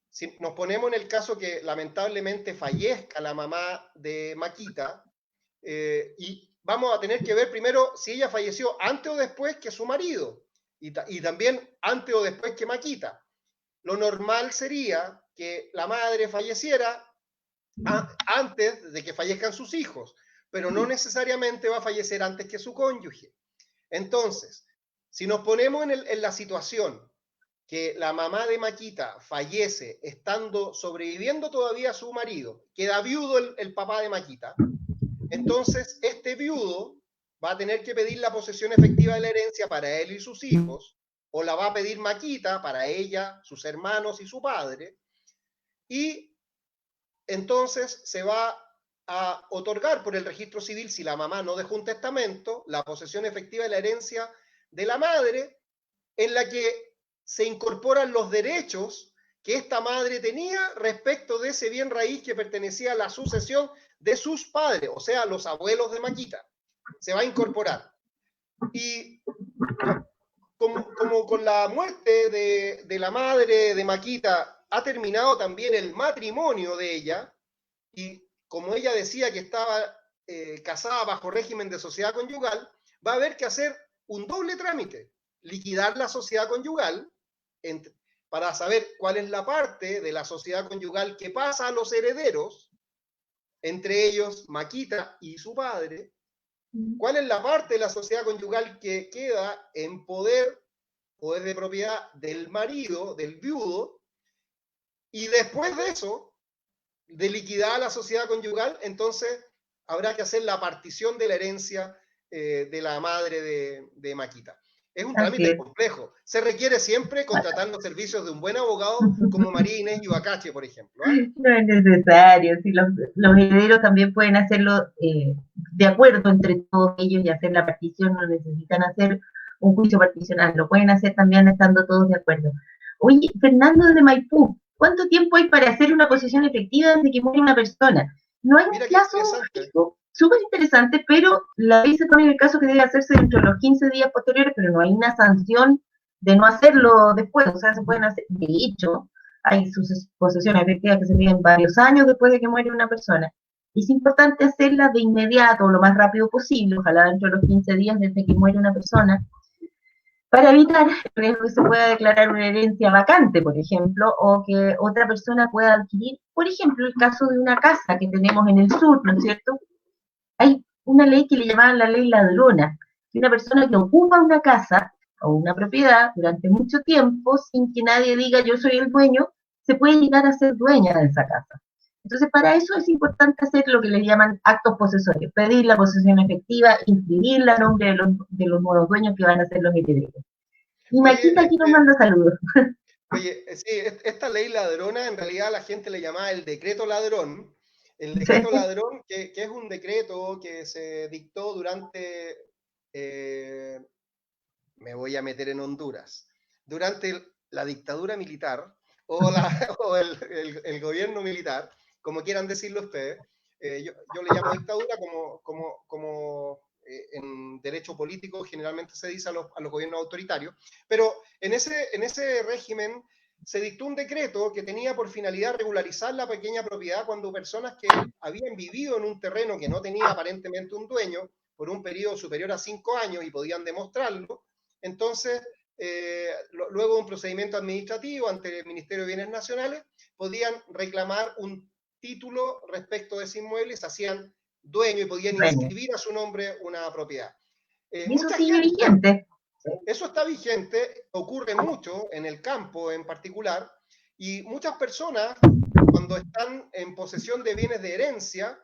si nos ponemos en el caso que lamentablemente fallezca la mamá de Maquita, y vamos a tener que ver primero si ella falleció antes o después que su marido, y también antes o después que Maquita. Lo normal sería que la madre falleciera antes de que fallezcan sus hijos, pero no necesariamente va a fallecer antes que su cónyuge. Entonces, si nos ponemos en la situación que la mamá de Maquita fallece estando sobreviviendo todavía a su marido, queda viudo el papá de Maquita, entonces este viudo va a tener que pedir la posesión efectiva de la herencia para él y sus hijos, o la va a pedir Maquita para ella, sus hermanos y su padre, y entonces se va a otorgar por el registro civil, si la mamá no dejó un testamento, la posesión efectiva de la herencia de la madre, en la que se incorporan los derechos que esta madre tenía respecto de ese bien raíz que pertenecía a la sucesión de sus padres, o sea, los abuelos de Maquita. Se va a incorporar. Y como con la muerte de la madre de Maquita ha terminado también el matrimonio de ella, y como ella decía que estaba casada bajo régimen de sociedad conyugal, va a haber que hacer un doble trámite, liquidar la sociedad conyugal para saber cuál es la parte de la sociedad conyugal que pasa a los herederos, entre ellos Maquita y su padre, cuál es la parte de la sociedad conyugal que queda en poder de propiedad del marido, del viudo, y después de eso, de liquidar la sociedad conyugal, entonces habrá que hacer la partición de la herencia de la madre de Maquita. Es un Así trámite es. complejo. Se requiere siempre contratar los servicios de un buen abogado como María Inés Ibacache, por ejemplo. ¿Eh? No es necesario. Si los herederos también pueden hacerlo de acuerdo entre todos ellos y hacer la partición, no necesitan hacer un juicio particional, lo pueden hacer también estando todos de acuerdo. Oye, Fernando desde Maipú, ¿cuánto tiempo hay para hacer una posesión efectiva desde que muere una persona? No hay un Mira qué plazo interesante. fijo, súper interesante, pero la ley se pone en el caso que debe hacerse dentro de los 15 días posteriores, pero no hay una sanción de no hacerlo después, o sea, se pueden hacer, de hecho, hay posesiones efectivas que se piden varios años después de que muere una persona. Es importante hacerla de inmediato o lo más rápido posible, ojalá dentro de los 15 días desde que muere una persona, para evitar que se pueda declarar una herencia vacante, por ejemplo, o que otra persona pueda adquirir, por ejemplo, el caso de una casa que tenemos en el sur, ¿no es cierto? Hay una ley que le llamaban la ley ladrona, que una persona que ocupa una casa o una propiedad durante mucho tiempo sin que nadie diga yo soy el dueño, se puede llegar a ser dueña de esa casa. Entonces, para eso es importante hacer lo que le llaman actos posesorios, pedir la posesión efectiva, inscribirla a nombre de los nuevos dueños que van a ser los herederos. Y Maquita Oye, aquí nos manda saludos. oye, sí, esta ley ladrona en realidad la gente le llamaba el decreto ladrón. El decreto Sí. ladrón, que es un decreto que se dictó durante, me voy a meter en Honduras, durante la dictadura militar o, o el gobierno militar, como quieran decirlo ustedes. Yo le llamo dictadura como en derecho político generalmente se dice a los gobiernos autoritarios, pero en ese régimen se dictó un decreto que tenía por finalidad regularizar la pequeña propiedad cuando personas que habían vivido en un terreno que no tenía aparentemente un dueño por un periodo superior a 5 años y podían demostrarlo, entonces luego de un procedimiento administrativo ante el Ministerio de Bienes Nacionales, podían reclamar un título respecto de ese inmueble y se hacían dueños y podían inscribir a su nombre una propiedad. Y eso Mucha sigue gente, vigente. eso está vigente, ocurre mucho en el campo en particular, y muchas personas, cuando están en posesión de bienes de herencia,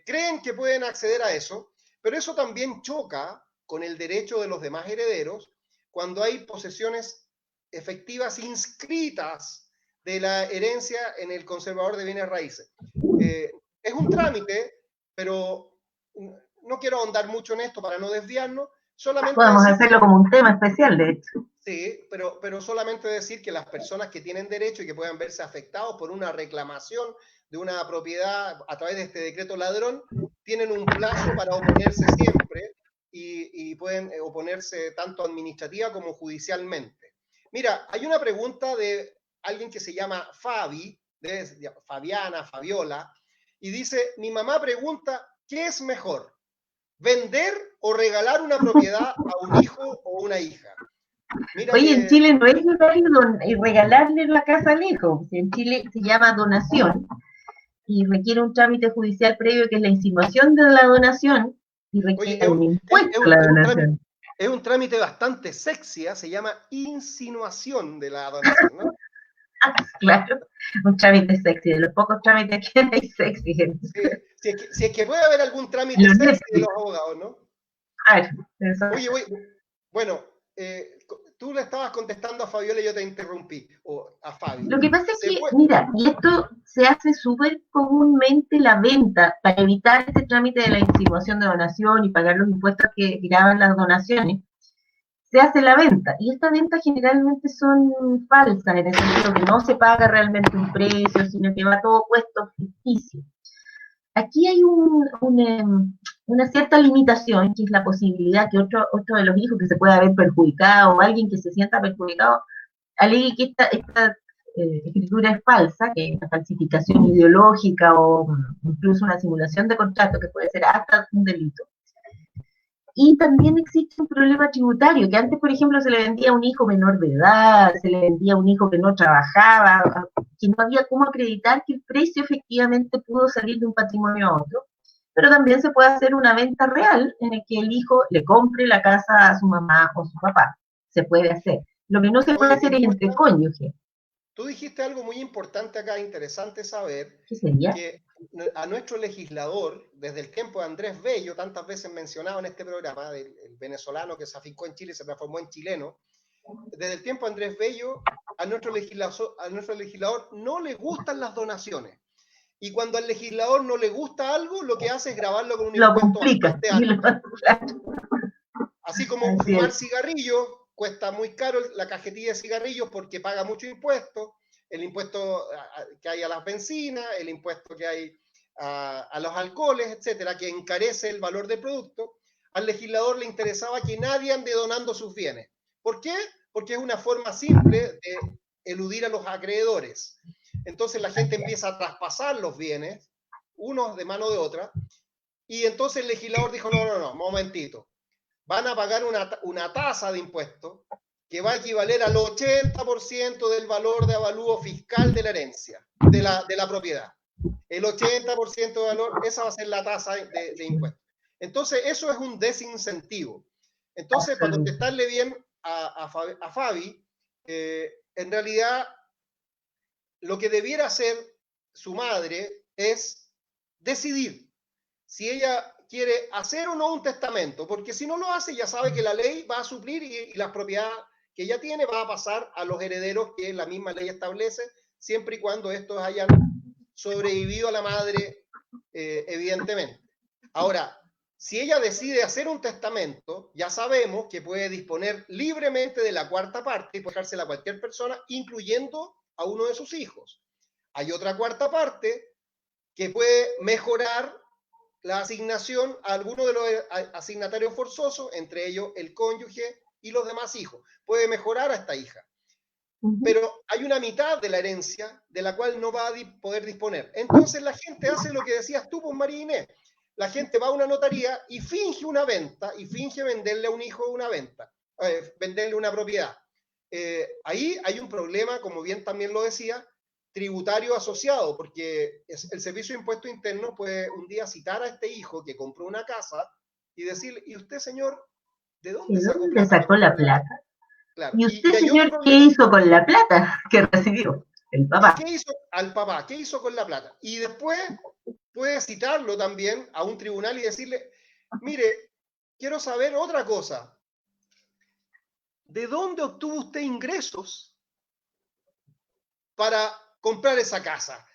creen que pueden acceder a eso, pero eso también choca con el derecho de los demás herederos cuando hay posesiones efectivas inscritas de la herencia en el conservador de bienes raíces. Es un trámite, pero no quiero ahondar mucho en esto para no desviarnos, solamente Podemos decir hacerlo como un tema especial, de hecho. sí, pero solamente decir que las personas que tienen derecho y que puedan verse afectados por una reclamación de una propiedad a través de este decreto ladrón, tienen un plazo para oponerse siempre y pueden oponerse tanto administrativa como judicialmente. Mira, hay una pregunta de alguien que se llama Fabi, de Fabiana, Fabiola, y dice, mi mamá pregunta, ¿qué es mejor? ¿Vender o regalar una propiedad a un hijo o una hija? Mira Oye, en que Chile no es llegar y regalarle la casa al hijo. En Chile se llama donación y requiere un trámite judicial previo que es la insinuación de la donación y oye, requiere un impuesto la donación. es un trámite bastante sexy, ¿eh? Se llama insinuación de la donación, ¿no? Claro, un trámite sexy, de los pocos trámites que hay sexy. Sí, si es que puede haber algún trámite Los sexy de Netflix. los abogados, ¿no? Claro, eso. Oye, bueno, tú le estabas contestando a Fabiola y yo te interrumpí, o a Fabi. Lo que pasa es Se que, puede, mira, y esto se hace súper comúnmente la venta para evitar ese trámite de la insinuación de donación y pagar los impuestos que tiraban las donaciones. Se hace la venta y estas ventas generalmente son falsas en el sentido que no se paga realmente un precio, sino que va todo puesto ficticio. Aquí hay una cierta limitación, que es la posibilidad que otro de los hijos que se pueda ver perjudicado o alguien que se sienta perjudicado alegue que esta escritura es falsa, que es una falsificación ideológica o incluso una simulación de contrato, que puede ser hasta un delito. Y también existe un problema tributario, que antes, por ejemplo, se le vendía a un hijo menor de edad, se le vendía a un hijo que no trabajaba, que no había cómo acreditar que el precio efectivamente pudo salir de un patrimonio a otro. Pero también se puede hacer una venta real en el que el hijo le compre la casa a su mamá o su papá. Se puede hacer. Lo que no se puede oye, hacer es entre cónyuges. tú dijiste algo muy importante acá, interesante saber, ¿Qué sería? que a nuestro legislador, desde el tiempo de Andrés Bello, tantas veces mencionado en este programa, el venezolano que se afincó en Chile y se transformó en chileno, desde el tiempo de Andrés Bello, a nuestro legislador no le gustan las donaciones. Y cuando al legislador no le gusta algo, lo que hace es grabarlo con un Lo impuesto complica. bastante Y lo, alto. claro, Así como así fumar es. cigarrillos cuesta muy caro la cajetilla de cigarrillos porque paga mucho impuesto, el impuesto que hay a las bencinas, el impuesto que hay a los alcoholes, etcétera, que encarece el valor del producto. Al legislador le interesaba que nadie ande donando sus bienes. ¿Por qué? Porque es una forma simple de eludir a los acreedores. Entonces la gente empieza a traspasar los bienes, unos de mano de otra, y entonces el legislador dijo, no, momentito, van a pagar una tasa de impuestos que va a equivaler al 80% del valor de avalúo fiscal de la herencia, de la propiedad. El 80% de valor, esa va a ser la tasa de impuestos. Entonces, eso es un desincentivo. Entonces, para contestarle bien a Fabi, en realidad, lo que debiera hacer su madre es decidir si ella quiere hacer o no un testamento, porque si no lo hace, ya sabe que la ley va a suplir y las propiedades que ella tiene va a pasar a los herederos que la misma ley establece, siempre y cuando estos hayan sobrevivido a la madre, evidentemente. Ahora, si ella decide hacer un testamento, ya sabemos que puede disponer libremente de la cuarta parte y puede dejársela a cualquier persona, incluyendo a uno de sus hijos. Hay otra cuarta parte que puede mejorar la asignación a alguno de los asignatarios forzosos, entre ellos el cónyuge y los demás hijos. Puede mejorar a esta hija. Pero hay una mitad de la herencia de la cual no va a poder disponer. Entonces la gente hace lo que decías tú, pues María Inés. La gente va a una notaría y finge una venta y finge venderle a un hijo una venta, venderle una propiedad. Ahí hay un problema, como bien también lo decía, tributario asociado, porque el Servicio de Impuestos Internos puede un día citar a este hijo que compró una casa y decirle, ¿y usted, señor, de ¿De dónde sacó dónde plata para sacó la comprar la casa? plata? Claro, ¿Y usted, y hay otro señor, qué problema. hizo con la plata que recibió? El ¿Y papá. qué hizo al papá? ¿Qué hizo con la plata? Y después puede citarlo también a un tribunal y decirle, mire, quiero saber otra cosa. ¿De dónde obtuvo usted ingresos para comprar esa casa?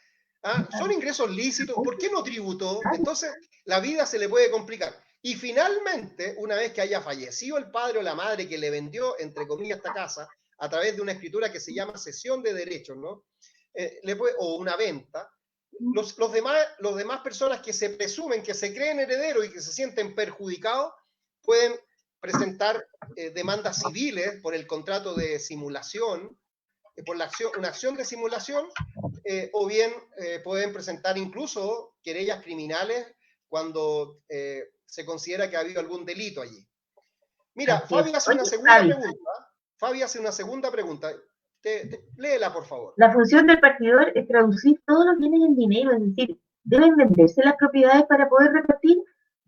¿Ah? ¿Son ingresos lícitos? ¿Por qué no tributó? Entonces, la vida se le puede complicar. Y finalmente, una vez que haya fallecido el padre o la madre que le vendió, entre comillas, esta casa, a través de una escritura que se llama cesión de derechos, ¿no? O una venta, los demás personas que se presumen, que se creen herederos y que se sienten perjudicados, pueden presentar demandas civiles por el contrato de simulación, por una acción de simulación, o bien pueden presentar incluso querellas criminales cuando se considera que ha habido algún delito allí. Mira, Así es. Fabi hace Oye, una segunda Fabi, pregunta. Fabi hace una segunda pregunta. Léela, por favor. la función del partidor es traducir todos los bienes en dinero, es decir, deben venderse las propiedades para poder repartir.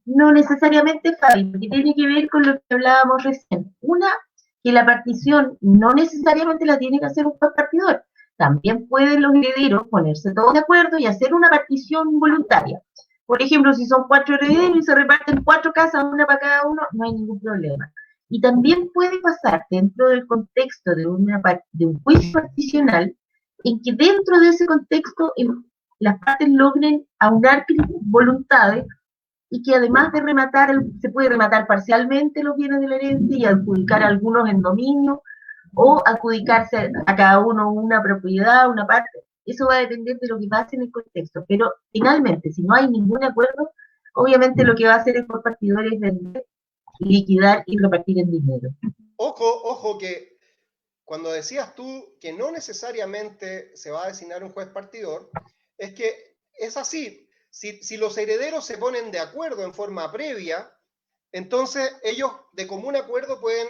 No necesariamente, Fabi, porque tiene que ver con lo que hablábamos recién. Una, que la partición no necesariamente la tiene que hacer un juez partidor. También pueden los herederos ponerse todos de acuerdo y hacer una partición voluntaria. Por ejemplo, si son 4 herederos y se reparten 4 casas, una para cada uno, no hay ningún problema. Y también puede pasar dentro del contexto de un juicio particional, en que dentro de ese contexto las partes logren aunar voluntades y que además de rematar, se puede rematar parcialmente los bienes de la herencia y adjudicar algunos en dominio o adjudicarse a cada uno una propiedad, una parte. Eso va a depender de lo que pase en el contexto. Pero finalmente, si no hay ningún acuerdo, obviamente lo que va a hacer el juez partidor es vender, liquidar y repartir el dinero. Ojo que cuando decías tú que no necesariamente se va a designar un juez partidor, es que es así. Si los herederos se ponen de acuerdo en forma previa, entonces ellos de común acuerdo pueden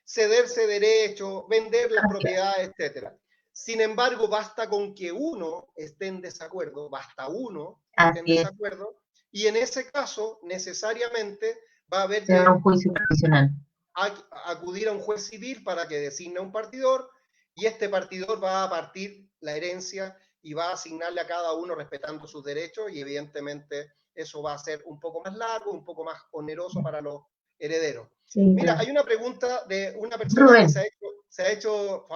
cederse derechos, vender las propiedades, etc. Sin embargo, basta con que uno esté en desacuerdo, basta uno que esté en desacuerdo, y en ese caso necesariamente va a haber que un juicio profesional. Acudir a un juez civil para que designe un partidor, y este partidor va a partir la herencia y va a asignarle a cada uno respetando sus derechos, y evidentemente eso va a ser un poco más largo, un poco más oneroso para los herederos. Sí, mira, claro. Hay una pregunta de una persona Rubén, que se ha hecho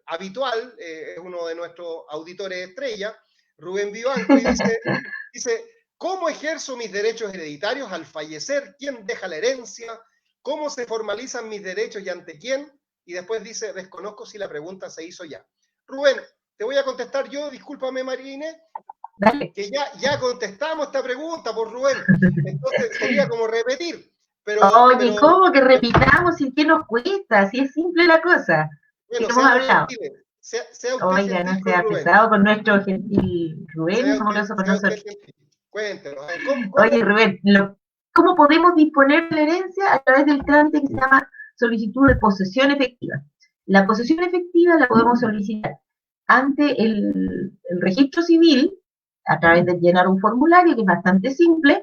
habitual, es uno de nuestros auditores estrella, Rubén Vivanco, y dice, ¿cómo ejerzo mis derechos hereditarios al fallecer? ¿Quién deja la herencia? ¿Cómo se formalizan mis derechos y ante quién? Y después dice, desconozco si la pregunta se hizo ya. Rubén, te voy a contestar yo, discúlpame Marine, que ya contestamos esta pregunta por Rubén. Entonces sería como repetir. Oye, ¿cómo que repitamos y qué nos cuesta? Si es simple la cosa. Bueno, hemos hablado. Sea usted Oiga, gentil no sea con Rubén. pesado con nuestro gentil Rubén, amoroso con nosotros. Cuéntenos. Oye, Rubén, ¿cómo podemos disponer de la herencia? A través del trámite que se llama solicitud de posesión efectiva. La posesión efectiva la podemos solicitar ante el registro civil, a través de llenar un formulario que es bastante simple.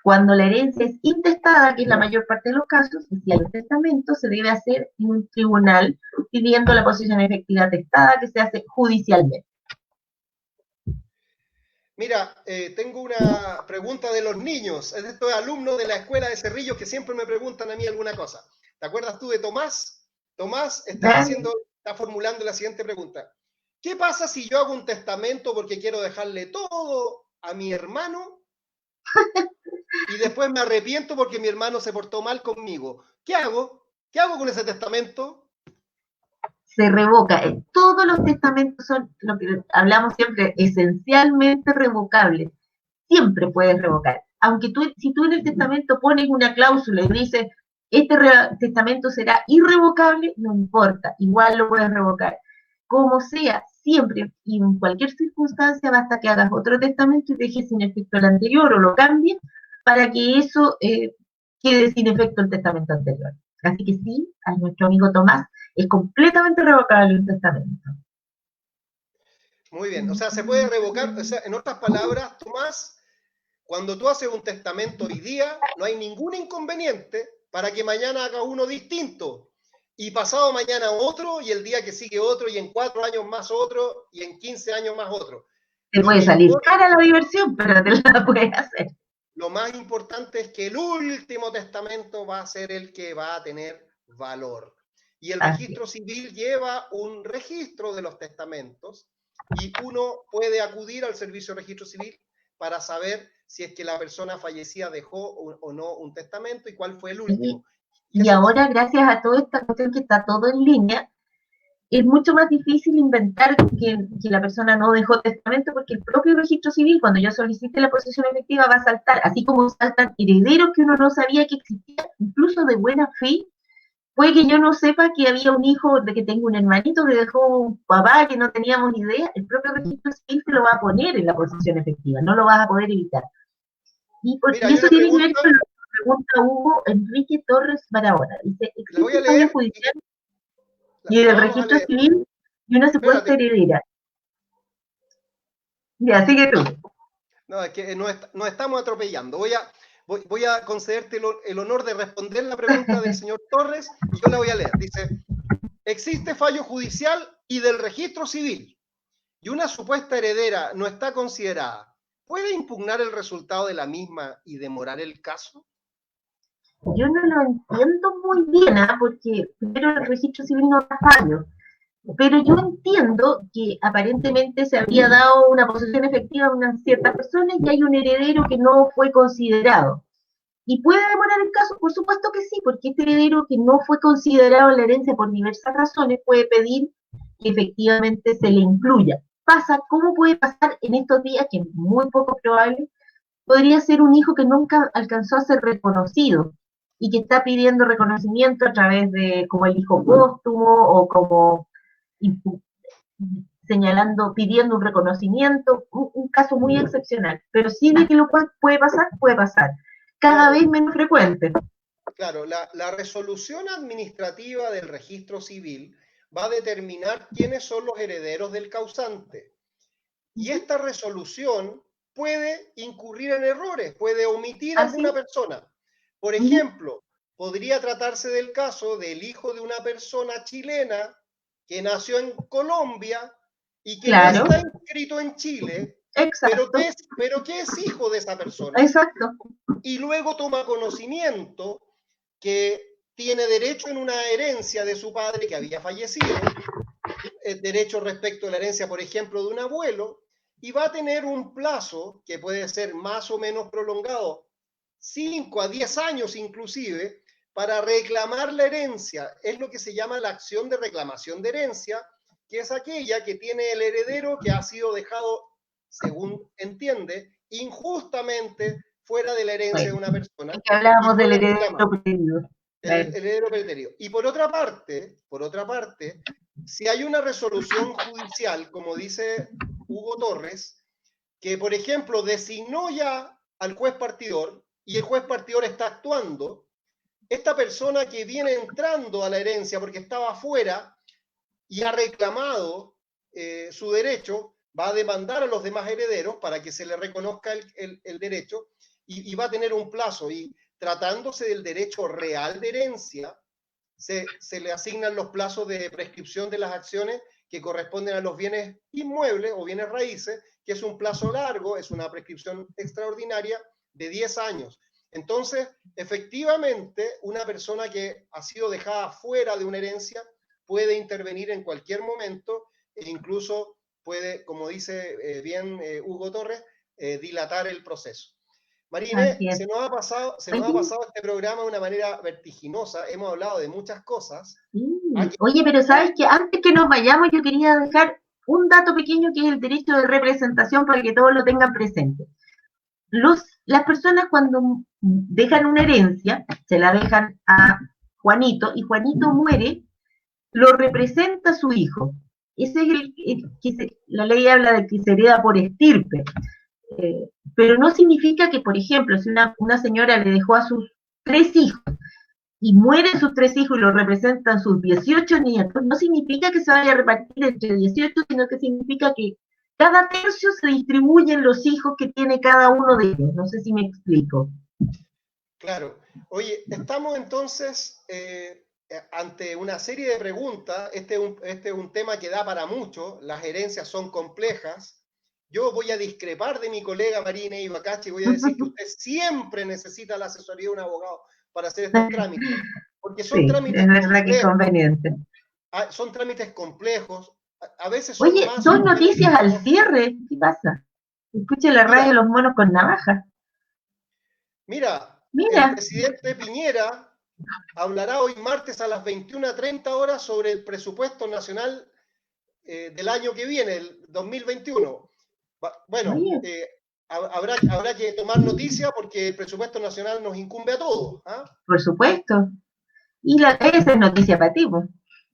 Cuando la herencia es intestada, que es la mayor parte de los casos, y si hay un testamento, se debe hacer en un tribunal pidiendo la posesión efectiva testada, que se hace judicialmente. Mira, tengo una pregunta de los niños. Estos alumnos de la escuela de Cerrillos que siempre me preguntan a mí alguna cosa. ¿Te acuerdas tú de Tomás? Tomás está formulando la siguiente pregunta. ¿Qué pasa si yo hago un testamento porque quiero dejarle todo a mi hermano y después me arrepiento porque mi hermano se portó mal conmigo? ¿Qué hago? ¿Qué hago con ese testamento? Se revoca. Todos los testamentos son, lo que hablamos siempre, esencialmente revocables. Siempre puedes revocar. Aunque si tú en el testamento pones una cláusula y dices, este testamento será irrevocable, no importa, igual lo puedes revocar. Como sea, siempre y en cualquier circunstancia, basta que hagas otro testamento y dejes sin efecto el anterior o lo cambies para que eso quede sin efecto el testamento anterior. Así que sí, a nuestro amigo Tomás es completamente revocable un testamento. Muy bien, o sea, se puede revocar, o sea, en otras palabras, Tomás, cuando tú haces un testamento hoy día, no hay ningún inconveniente para que mañana haga uno distinto, y pasado mañana otro, y el día que sigue otro, y en 4 años más otro, y en 15 años más otro. Te Lo puede que salir importa, cara la diversión, pero te la puedes hacer. lo más importante es que el último testamento va a ser el que va a tener valor. Y el Así. registro civil lleva un registro de los testamentos y uno puede acudir al servicio de registro civil para saber si es que la persona fallecida dejó o no un testamento y cuál fue el último. Y Y eso es ahora, todo. gracias a toda esta cuestión que está todo en línea, es mucho más difícil inventar que la persona no dejó testamento, porque el propio registro civil, cuando yo solicite la posesión efectiva, va a saltar, así como saltan herederos que uno no sabía que existían, incluso de buena fe. Puede que yo no sepa que había un hijo, de que tengo un hermanito que dejó un papá que no teníamos idea, el propio registro civil te lo va a poner en la posesión efectiva, no lo vas a poder evitar. Mira, Y hay eso una tiene que ver pregunta, con lo que pregunta Hugo Enrique Torres Barahona. Dice, la voy ¿existe a fallo leer judicial la, y la del vamos a registro leer. civil y una supuesta Espérate, heredera? Ya, sigue tú. no, es que nos estamos atropellando. Voy a concederte el honor de responder la pregunta del señor Torres y yo la voy a leer. Dice, existe fallo judicial y del registro civil y una supuesta heredera no está considerada. ¿Puede impugnar el resultado de la misma y demorar el caso? Yo no lo entiendo muy bien, ¿eh? Porque primero el registro civil no da fallo, pero yo entiendo que aparentemente se había dado una posesión efectiva a una cierta persona y hay un heredero que no fue considerado. ¿Y puede demorar el caso? Por supuesto que sí, porque este heredero que no fue considerado en la herencia por diversas razones puede pedir que efectivamente se le incluya. Pasa, ¿cómo puede pasar en estos días, que es muy poco probable? Podría ser un hijo que nunca alcanzó a ser reconocido y que está pidiendo reconocimiento a través de como el hijo póstumo o como señalando, pidiendo un reconocimiento, un caso muy excepcional. Pero sí de que lo puede pasar, puede pasar. Cada Claro, vez menos frecuente. claro, la resolución administrativa del registro civil va a determinar quiénes son los herederos del causante. Y esta resolución puede incurrir en errores, puede omitir a Así. alguna persona. Por ejemplo, podría tratarse del caso del hijo de una persona chilena que nació en Colombia y que no Claro, está inscrito en Chile, exacto, pero que es hijo de esa persona, exacto. y luego toma conocimiento que tiene derecho en una herencia de su padre que había fallecido, derecho respecto a la herencia, por ejemplo, de un abuelo, y va a tener un plazo que puede ser más o menos prolongado, 5 a 10 años inclusive, para reclamar la herencia. Es lo que se llama la acción de reclamación de herencia, que es aquella que tiene el heredero que ha sido dejado, según entiende, injustamente fuera de la herencia de una persona Que y hablábamos del puede reclamar heredero perdido. el heredero preterito. Y por otra parte, si hay una resolución judicial, como dice Hugo Torres, que por ejemplo designó ya al juez partidor y el juez partidor está actuando, esta persona que viene entrando a la herencia porque estaba afuera y ha reclamado su derecho, va a demandar a los demás herederos para que se le reconozca el derecho y va a tener un plazo. Y tratándose del derecho real de herencia, se le asignan los plazos de prescripción de las acciones que corresponden a los bienes inmuebles o bienes raíces, que es un plazo largo, es una prescripción extraordinaria de 10 años. Entonces, efectivamente, una persona que ha sido dejada fuera de una herencia puede intervenir en cualquier momento e incluso puede, como dice bien Hugo Torres, dilatar el proceso. Marine, Así es. se nos ha Oye, pasado este programa de una manera vertiginosa. Hemos hablado de muchas cosas. sí. Aquí, Oye, pero sabes que antes que nos vayamos, yo quería dejar un dato pequeño que es el derecho de representación para que todos lo tengan presente. Las personas cuando dejan una herencia, se la dejan a Juanito y Juanito muere, lo representa su hijo. Ese es la ley habla de que se hereda por estirpe. Pero no significa que, por ejemplo, si una señora le dejó a sus 3 hijos y mueren sus 3 hijos y lo representan sus 18 nietos, no significa que se vaya a repartir entre 18, sino que significa que cada tercio se distribuyen los hijos que tiene cada uno de ellos. No sé si me explico. Claro. Oye, estamos entonces ante una serie de preguntas. Este es un tema que da para mucho. Las herencias son complejas. Yo voy a discrepar de mi colega Marina Ibacachi y voy a decir que usted siempre necesita la asesoría de un abogado para hacer estos trámites, porque son Sí, trámites es verdad que es complejos, conveniente. son trámites complejos, a veces son Oye, más dos o menos noticias al engorrosos. cierre. ¿Qué pasa? Escuche la radio Mira, de los monos con navaja. mira, el Mira, presidente Piñera hablará hoy martes a las 21:30 horas sobre el presupuesto nacional del año que viene, el 2021. Bueno, oye, habrá que tomar noticia porque el presupuesto nacional nos incumbe a todos. ¿Ah? por supuesto. Y esa es noticia para ti, pues.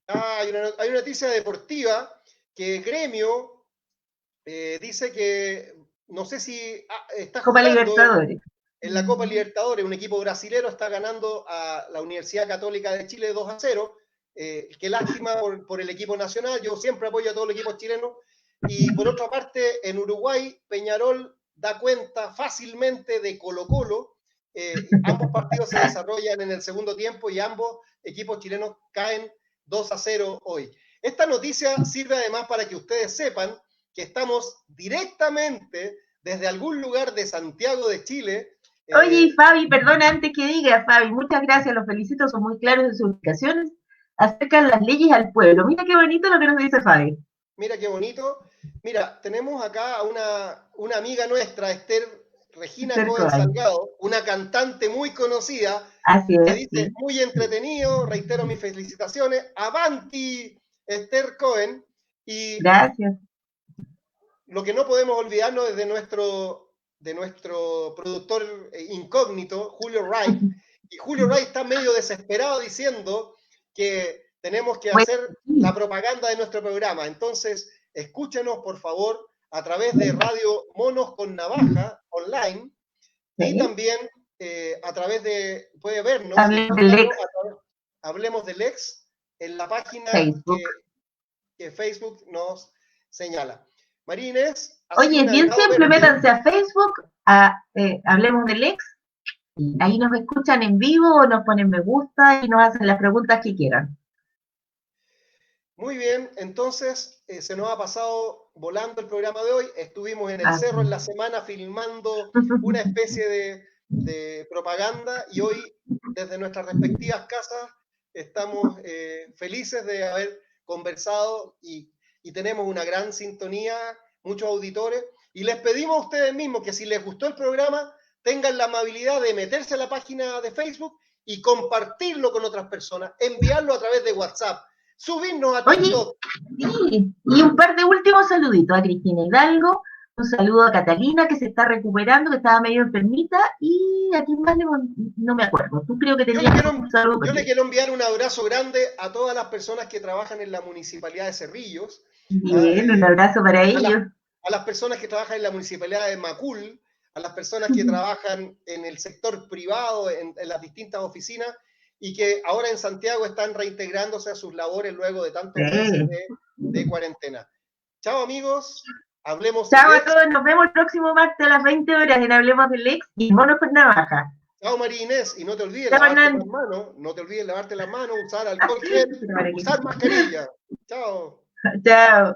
Hay una noticia deportiva que Gremio dice que, no sé si está Copa jugando Libertadores. en la Copa Libertadores, un equipo brasilero está ganando a la Universidad Católica de Chile 2-0. Qué lástima por el equipo nacional, yo siempre apoyo a todos los equipos chilenos. Y por otra parte, en Uruguay, Peñarol da cuenta fácilmente de Colo-Colo. Ambos partidos se desarrollan en el segundo tiempo y ambos equipos chilenos caen 2-0 hoy. Esta noticia sirve además para que ustedes sepan que estamos directamente desde algún lugar de Santiago de Chile. Oye, Fabi, perdona antes que diga, Fabi, muchas gracias, los felicito, son muy claros en sus explicaciones, acercan las leyes al pueblo. Mira qué bonito lo que nos dice Fabi. Mira qué bonito. Mira, tenemos acá a una amiga nuestra, Esther Regina Cohen Cercoal. Salgado, una cantante muy conocida, Así que es, dice, sí. muy entretenido, reitero mis felicitaciones, avanti Esther Cohen, y Gracias. lo que no podemos olvidarnos es de nuestro productor incógnito, Julio Wright, y Julio Wright está medio desesperado diciendo que tenemos que Bueno, hacer la propaganda de nuestro programa. Entonces, escúchenos, por favor, a través de Radio Monos con Navaja online y sí. también a través de, puede vernos y Hablemos del escucharnos ex Hablemos del Ex en la página Facebook. que Facebook nos señala. María Inés, ha sido Oye, un es bien agrado simple, verte. métanse a Facebook, Hablemos del ex, y ahí nos escuchan en vivo o nos ponen me gusta y nos hacen las preguntas que quieran. Muy bien, entonces se nos ha pasado volando el programa de hoy. Estuvimos en el Así. cerro en la semana filmando una especie de propaganda y hoy desde nuestras respectivas casas estamos felices de haber conversado y tenemos una gran sintonía, muchos auditores. Y les pedimos a ustedes mismos que si les gustó el programa, tengan la amabilidad de meterse a la página de Facebook y compartirlo con otras personas, enviarlo a través de WhatsApp, subirnos a Oye, TikTok. sí, y un par de últimos saluditos a Cristina Hidalgo, un saludo a Catalina que se está recuperando, que estaba medio enfermita, y a quién más no me acuerdo. Tú creo que Yo le, tenías quiero, un saludo yo para le ti. quiero enviar un abrazo grande a todas las personas que trabajan en la Municipalidad de Cerrillos, Bien, un abrazo para a, la, ellos. a las personas que trabajan en la Municipalidad de Macul, a las personas que trabajan en el sector privado, en las distintas oficinas, y que ahora en Santiago están reintegrándose a sus labores luego de tantos meses Sí. de cuarentena. Chao amigos, hablemos del Chao a ex. todos, nos vemos el próximo martes a las 20 horas en Hablemos del Ex y Monos con Navaja. Chao María Inés, y no te olvides Chao, lavarte Hernán. las manos, no te olvides lavarte las manos, usar alcohol gel, usar mascarilla. Chao. Chao.